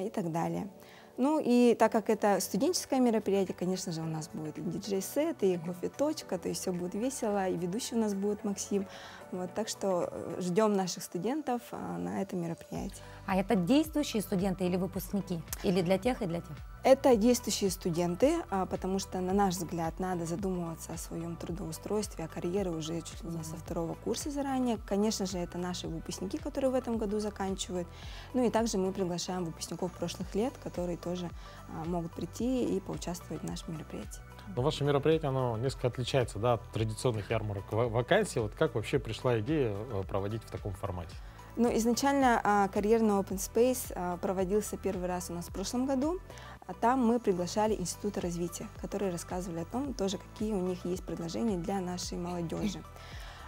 и так далее. Ну и так как это студенческое мероприятие, конечно же, у нас будет и диджей-сет, и кофе-точка, то есть все будет весело, и ведущий у нас будет Максим. Вот, так что ждем наших студентов на это мероприятие. А это действующие студенты или выпускники? Или для тех и для тех? Это действующие студенты, потому что, на наш взгляд, надо задумываться о своем трудоустройстве, о карьере уже чуть ли не со 2-го курса заранее. Конечно же, это наши выпускники, которые в этом году заканчивают. Ну и также мы приглашаем выпускников прошлых лет, которые тоже могут прийти и поучаствовать в нашем мероприятии. Но ваше мероприятие, оно несколько отличается, да, от традиционных ярмарок вакансий. Вот как вообще пришла идея проводить в таком формате? Ну, изначально карьерный Open Space проводился первый раз у нас в прошлом году. А там мы приглашали институты развития, которые рассказывали о том, тоже, какие у них есть предложения для нашей молодежи.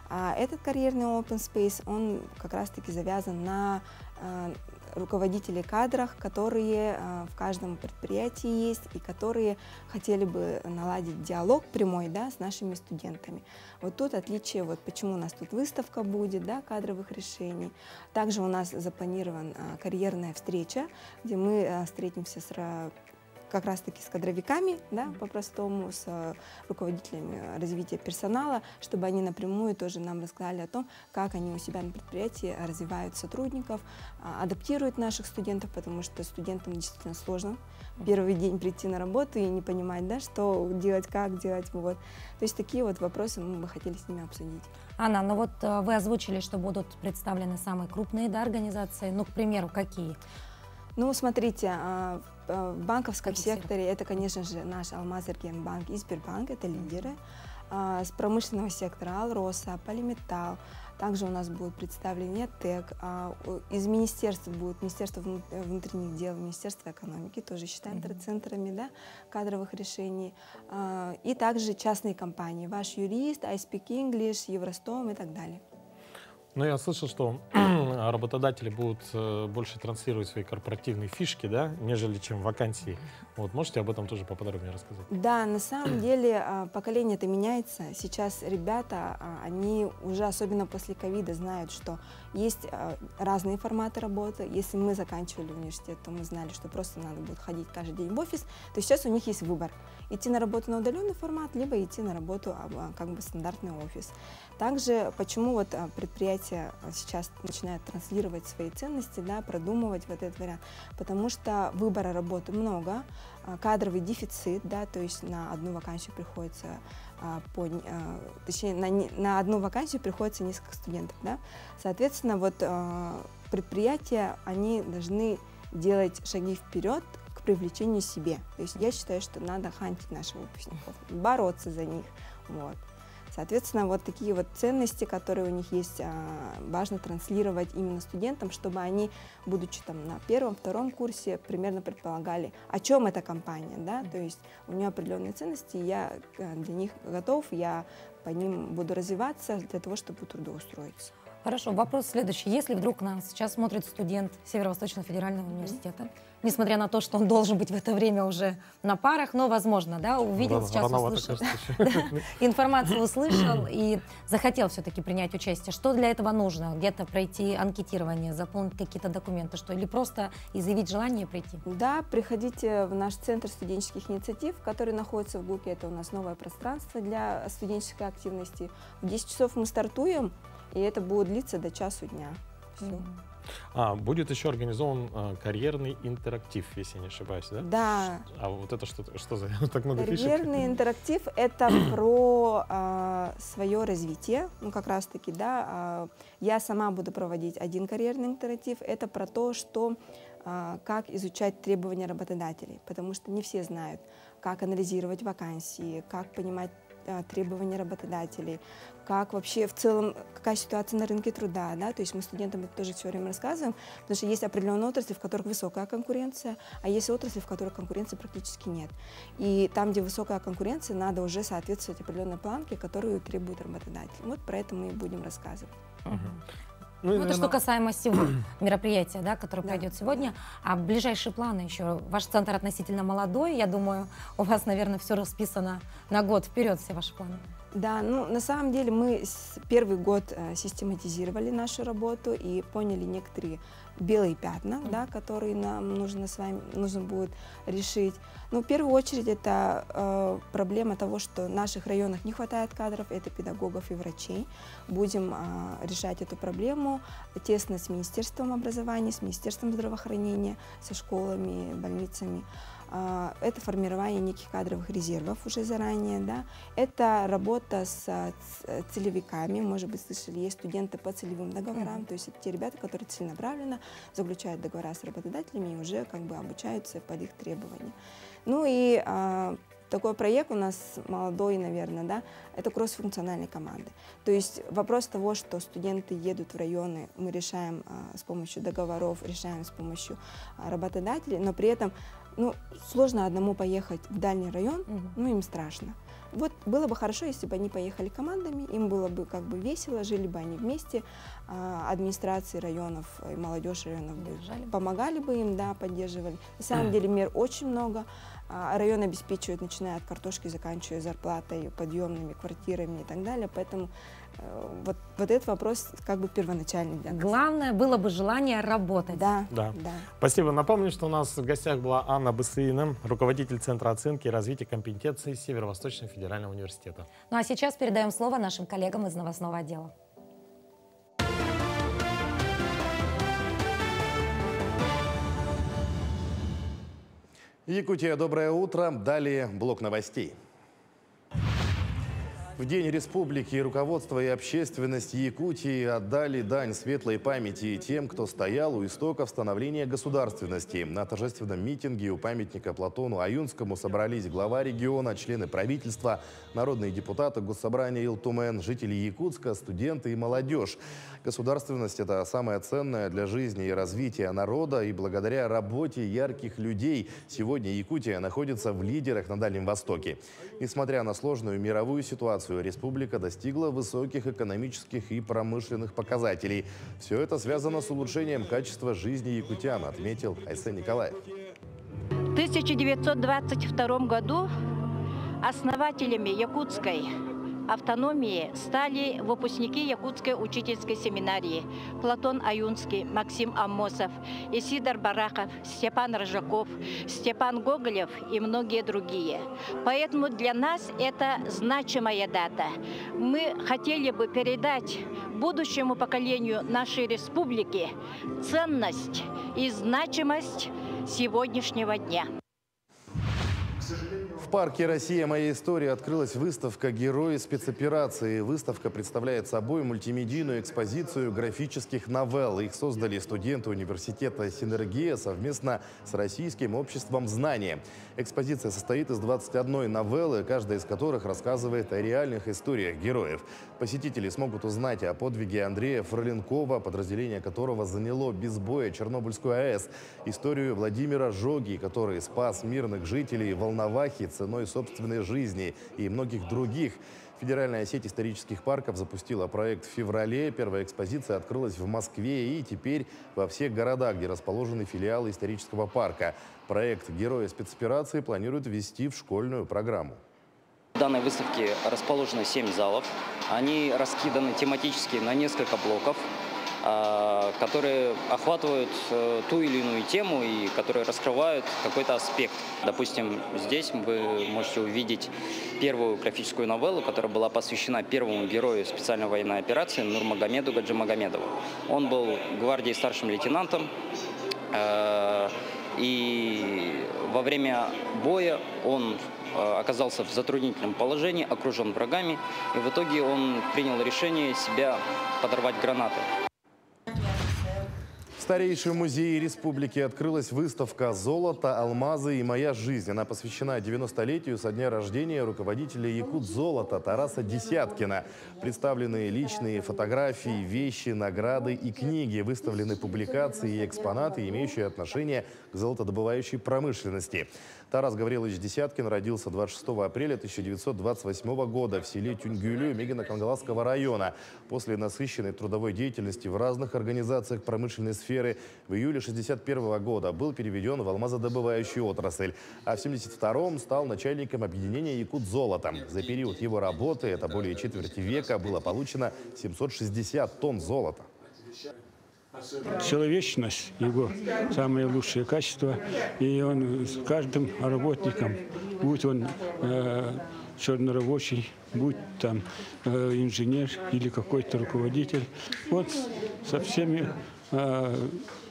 А этот карьерный Open Space, он как раз-таки завязан на руководителей кадрах, которые в каждом предприятии есть и которые хотели бы наладить диалог прямой, да, с нашими студентами. Вот тут отличие, вот почему у нас тут выставка будет, да, кадровых решений. Также у нас запланирована карьерная встреча, где мы встретимся с как раз-таки с кадровиками, да, по-простому, с руководителями развития персонала, чтобы они напрямую тоже нам рассказали о том, как они у себя на предприятии развивают сотрудников, адаптируют наших студентов, потому что студентам действительно сложно первый день прийти на работу и не понимать, да, что делать, как делать. Вот. То есть такие вот вопросы мы бы хотели с ними обсудить. Анна, ну вот вы озвучили, что будут представлены самые крупные, да, организации. Ну, к примеру, какие? Ну, смотрите, в банковском секторе это, конечно же, наш Алмаз-Эргенбанк и Сбербанк, это лидеры. С промышленного сектора Алроса, Полиметалл. Также у нас будет представление ТЭК. Из министерства будет Министерство внутренних дел, Министерство экономики, тоже считаем центрами, да, кадровых решений. И также частные компании. Ваш юрист, I Speak English, Евростом и так далее. Ну, я слышал, что работодатели будут больше транслировать свои корпоративные фишки, да, нежели чем вакансии. Вот, можете об этом тоже поподробнее рассказать? Да, на самом деле поколение-то меняется. Сейчас ребята, они уже, особенно после ковида, знают, что есть разные форматы работы. Если мы заканчивали университет, то мы знали, что просто надо будет ходить каждый день в офис, то сейчас у них есть выбор. Идти на работу на удаленный формат, либо идти на работу как бы стандартный офис. Также, почему вот предприятия сейчас начинают транслировать свои ценности, да, продумывать вот этот вариант, потому что выбора работы много, кадровый дефицит, да, то есть на одну вакансию приходится, точнее, на одну вакансию приходится несколько студентов, да. Соответственно, вот предприятия, они должны делать шаги вперед к привлечению себе. То есть я считаю, что надо хантить наших выпускников, бороться за них. Вот. Соответственно, вот такие вот ценности, которые у них есть, важно транслировать именно студентам, чтобы они, будучи там на первом-втором курсе, примерно предполагали, о чем эта компания, да, то есть у нее определенные ценности, я для них готов, я по ним буду развиваться для того, чтобы трудоустроиться. Хорошо, вопрос следующий. Если вдруг нас сейчас смотрит студент Северо-Восточного федерального университета, несмотря на то, что он должен быть в это время уже на парах, но, возможно, да, увидел сейчас, услышал, информацию услышал и захотел все-таки принять участие, что для этого нужно? Где-то пройти анкетирование, заполнить какие-то документы, что или просто изъявить желание прийти? Да, приходите в наш центр студенческих инициатив, который находится в ГУКе. Это у нас новое пространство для студенческой активности. В 10 часов мы стартуем, и это будет длиться до часу дня. Все. Будет еще организован карьерный интерактив, если я не ошибаюсь, да? Да. А вот это что за так много фишек? Карьерный интерактив – это про свое развитие, ну как раз-таки, да. Я сама буду проводить один карьерный интерактив. Это про то, что как изучать требования работодателей, потому что не все знают, как анализировать вакансии, как понимать требования работодателей, как вообще в целом, какая ситуация на рынке труда, да, то есть мы студентам это тоже все время рассказываем, потому что есть определенные отрасли, в которых высокая конкуренция, а есть отрасли, в которых конкуренции практически нет. И там, где высокая конкуренция, надо уже соответствовать определенной планке, которую требует работодатель. Вот про это мы и будем рассказывать. Ну, это что касаемо всего мероприятия, да, которое пройдет сегодня. А ближайшие планы еще? Ваш центр относительно молодой, я думаю, у вас, наверное, все расписано на год вперед, все ваши планы. Да, ну на самом деле мы первый год систематизировали нашу работу и поняли некоторые белые пятна, да, которые нам нужно будет решить. Ну, в первую очередь это проблема того, что в наших районах не хватает кадров, это педагогов и врачей. Будем решать эту проблему тесно с Министерством образования, с Министерством здравоохранения, со школами, больницами. Это формирование неких кадровых резервов уже заранее, да. Это работа с целевиками, может быть, слышали, есть студенты по целевым договорам, то есть это те ребята, которые целенаправленно заключают договора с работодателями и уже как бы обучаются под их требования. Ну и такой проект у нас молодой, наверное, да, это кроссфункциональные команды. То есть вопрос того, что студенты едут в районы, мы решаем с помощью договоров, решаем с помощью работодателей, но при этом ну, сложно одному поехать в дальний район, ну, им страшно. Вот было бы хорошо, если бы они поехали командами, им было бы как бы весело, жили бы они вместе, администрации районов и молодежь районов помогали бы им, да, поддерживали. На самом деле мер очень много. Район обеспечивает, начиная от картошки, заканчивая зарплатой, подъемными, квартирами и так далее. Поэтому вот этот вопрос как бы первоначальный для нас. Главное было бы желание работать. Да. Спасибо. Напомню, что у нас в гостях была Анна Бысыина, руководитель Центра оценки и развития компетенций Северо-Восточного федерального университета. Ну а сейчас передаем слово нашим коллегам из новостного отдела. Якутия, доброе утро. Далее блок новостей. В День Республики руководство и общественность Якутии отдали дань светлой памяти тем, кто стоял у истоков становления государственности. На торжественном митинге у памятника Платону Аюнскому собрались глава региона, члены правительства, народные депутаты Госсобрания Илтумен, жители Якутска, студенты и молодежь. Государственность – это самое ценное для жизни и развития народа, и благодаря работе ярких людей сегодня Якутия находится в лидерах на Дальнем Востоке. Несмотря на сложную мировую ситуацию, республика достигла высоких экономических и промышленных показателей. Все это связано с улучшением качества жизни якутян, отметил Айсен Николаев. В 1922 году основателями якутской автономии стали выпускники Якутской учительской семинарии Платон Аюнский, Максим Аммосов, Исидор Барахов, Степан Рожаков, Степан Гоголев и многие другие. Поэтому для нас это значимая дата. Мы хотели бы передать будущему поколению нашей республики ценность и значимость сегодняшнего дня. В парке «Россия. Моя история» открылась выставка «Герои спецоперации». Выставка представляет собой мультимедийную экспозицию графических новелл. Их создали студенты университета «Синергия» совместно с Российским обществом знания. Экспозиция состоит из 21 новеллы, каждая из которых рассказывает о реальных историях героев. Посетители смогут узнать о подвиге Андрея Фроленкова, подразделение которого заняло без боя Чернобыльскую АЭС, историю Владимира Жоги, который спас мирных жителей Волновахи ценой собственной жизни, и многих других. Федеральная сеть исторических парков запустила проект в феврале. Первая экспозиция открылась в Москве и теперь во всех городах, где расположены филиалы исторического парка. Проект «Герои спецоперации» планируют ввести в школьную программу. В данной выставке расположено 7 залов. Они раскиданы тематически на несколько блоков, которые охватывают ту или иную тему и которые раскрывают какой-то аспект. Допустим, здесь вы можете увидеть первую графическую новеллу, которая была посвящена первому герою специальной военной операции Нурмагомеду Гаджимагомедову. Он был гвардии старшим лейтенантом, и во время боя он оказался в затруднительном положении, окружен врагами, и в итоге он принял решение себя подорвать гранатой. В старейшем музее республики открылась выставка «Золото, алмазы и моя жизнь». Она посвящена 90-летию со дня рождения руководителя Якутзолота Тараса Десяткина. Представлены личные фотографии, вещи, награды и книги. Выставлены публикации и экспонаты, имеющие отношение к золотодобывающей промышленности. Тарас Гаврилович Десяткин родился 26 апреля 1928 года в селе Тюнгюлю Мегино-Кангаласского района. После насыщенной трудовой деятельности в разных организациях промышленной сферы в июле 1961 года был переведен в алмазодобывающую отрасль, а в 1972-м стал начальником объединения «Якутзолото». За период его работы, это более четверти века, было получено 760 тонн золота. Человечность – его самое лучшее качество, и он с каждым работником, будь он чернорабочий, будь там инженер или какой-то руководитель, он со всеми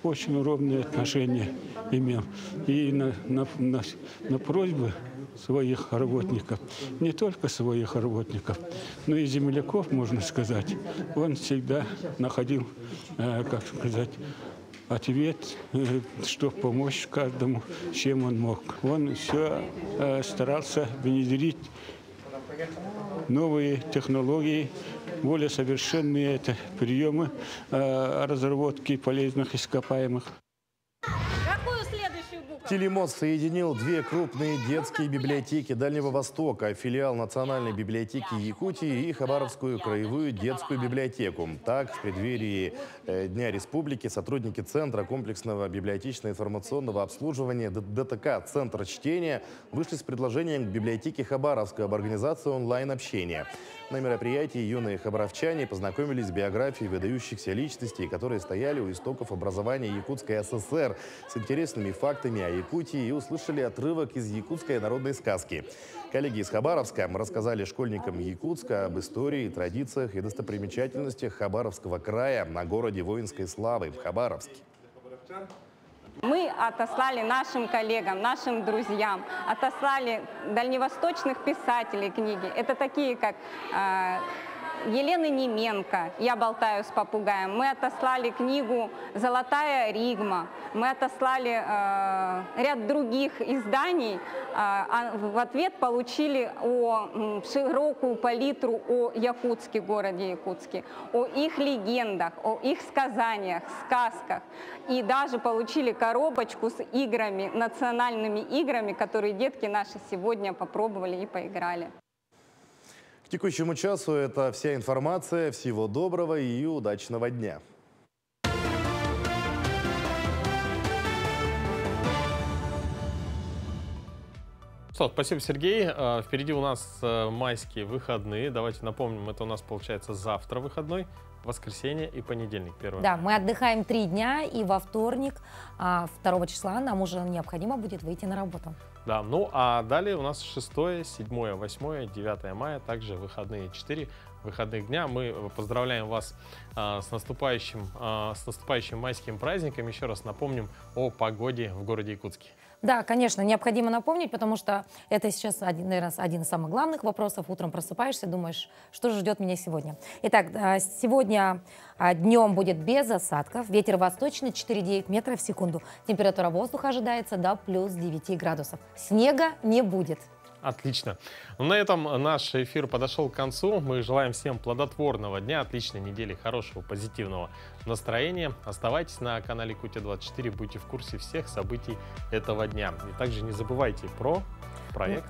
очень ровные отношения имел. И на просьбы своих работников, не только своих работников, но и земляков, можно сказать, он всегда находил, как сказать, ответ, чтобы помочь каждому, чем он мог. Он все старался внедрить новые технологии, более совершенные это приемы разработки полезных ископаемых. Какую следующую букву? Телемост соединил две крупные детские библиотеки Дальнего Востока, филиал Национальной библиотеки Якутии и Хабаровскую краевую детскую библиотеку. Так, в преддверии Дня Республики сотрудники Центра комплексного библиотечно-информационного обслуживания ДТК «Центр чтения» вышли с предложением к библиотеке Хабаровска об организации онлайн-общения. На мероприятии юные хабаровчане познакомились с биографией выдающихся личностей, которые стояли у истоков образования Якутской ССР, с интересными фактами о Якутии и услышали отрывок из якутской народной сказки. Коллеги из Хабаровска рассказали школьникам Якутска об истории, традициях и достопримечательностях Хабаровского края на городе воинской славы в Хабаровске. Мы отослали нашим коллегам, нашим друзьям, отослали дальневосточных писателей книги. Это такие, как Елена Неменко «Я болтаю с попугаем». Мы отослали книгу «Золотая Ригма». Мы отослали ряд других изданий. В ответ получили широкую палитру о Якутске, городе Якутске, о их легендах, о их сказаниях, сказках. И даже получили коробочку с играми, национальными играми, которые детки наши сегодня попробовали и поиграли. К текущему часу это вся информация. Всего доброго и удачного дня. Спасибо, Сергей. Впереди у нас майские выходные. Давайте напомним, это у нас получается завтра выходной, воскресенье и понедельник. Первый. Да, мы отдыхаем 3 дня, и во вторник, 2 числа, нам уже необходимо будет выйти на работу. Да, ну а далее у нас 6, 7, 8, 9 мая, также выходные 4 выходных дня. Мы поздравляем вас с наступающим майским праздником. Еще раз напомним о погоде в городе Якутске. Да, конечно, необходимо напомнить, потому что это сейчас, наверное, один из самых главных вопросов. Утром просыпаешься, думаешь, что же ждет меня сегодня. Итак, сегодня днем будет без осадков. Ветер восточный 4,9 метров в секунду. Температура воздуха ожидается до плюс 9 градусов. Снега не будет. Отлично. Ну, на этом наш эфир подошел к концу. Мы желаем всем плодотворного дня, отличной недели, хорошего, позитивного настроения. Оставайтесь на канале Якутия-24, будьте в курсе всех событий этого дня. И также не забывайте про проект.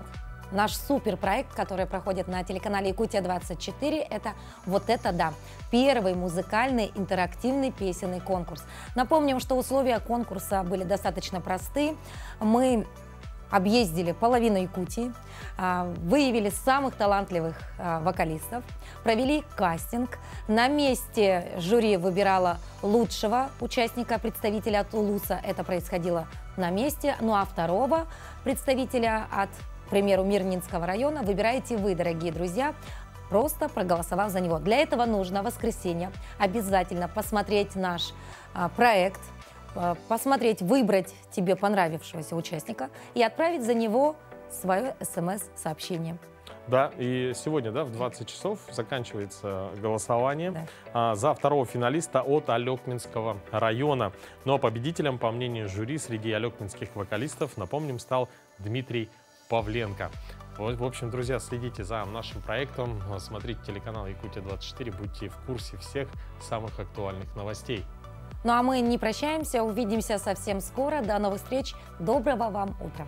Наш суперпроект, который проходит на телеканале Якутия-24, это «Вот это да!» Первый музыкальный интерактивный песенный конкурс. Напомним, что условия конкурса были достаточно просты. Мы объездили половину Якутии, выявили самых талантливых вокалистов, провели кастинг. На месте жюри выбирало лучшего участника, представителя от Улуса. Это происходило на месте. Ну а второго представителя от, к примеру, Мирнинского района выбираете вы, дорогие друзья, просто проголосовав за него. Для этого нужно в воскресенье обязательно посмотреть наш проект, посмотреть, выбрать тебе понравившегося участника и отправить за него свое СМС-сообщение. Да, и сегодня, да, в 20 часов заканчивается голосование за второго финалиста от Алекминского района. Ну а победителем, по мнению жюри, среди алекминских вокалистов, напомним, стал Дмитрий Павленко. В общем, друзья, следите за нашим проектом, смотрите телеканал Якутия-24, будьте в курсе всех самых актуальных новостей. Ну а мы не прощаемся, увидимся совсем скоро. До новых встреч, доброго вам утра.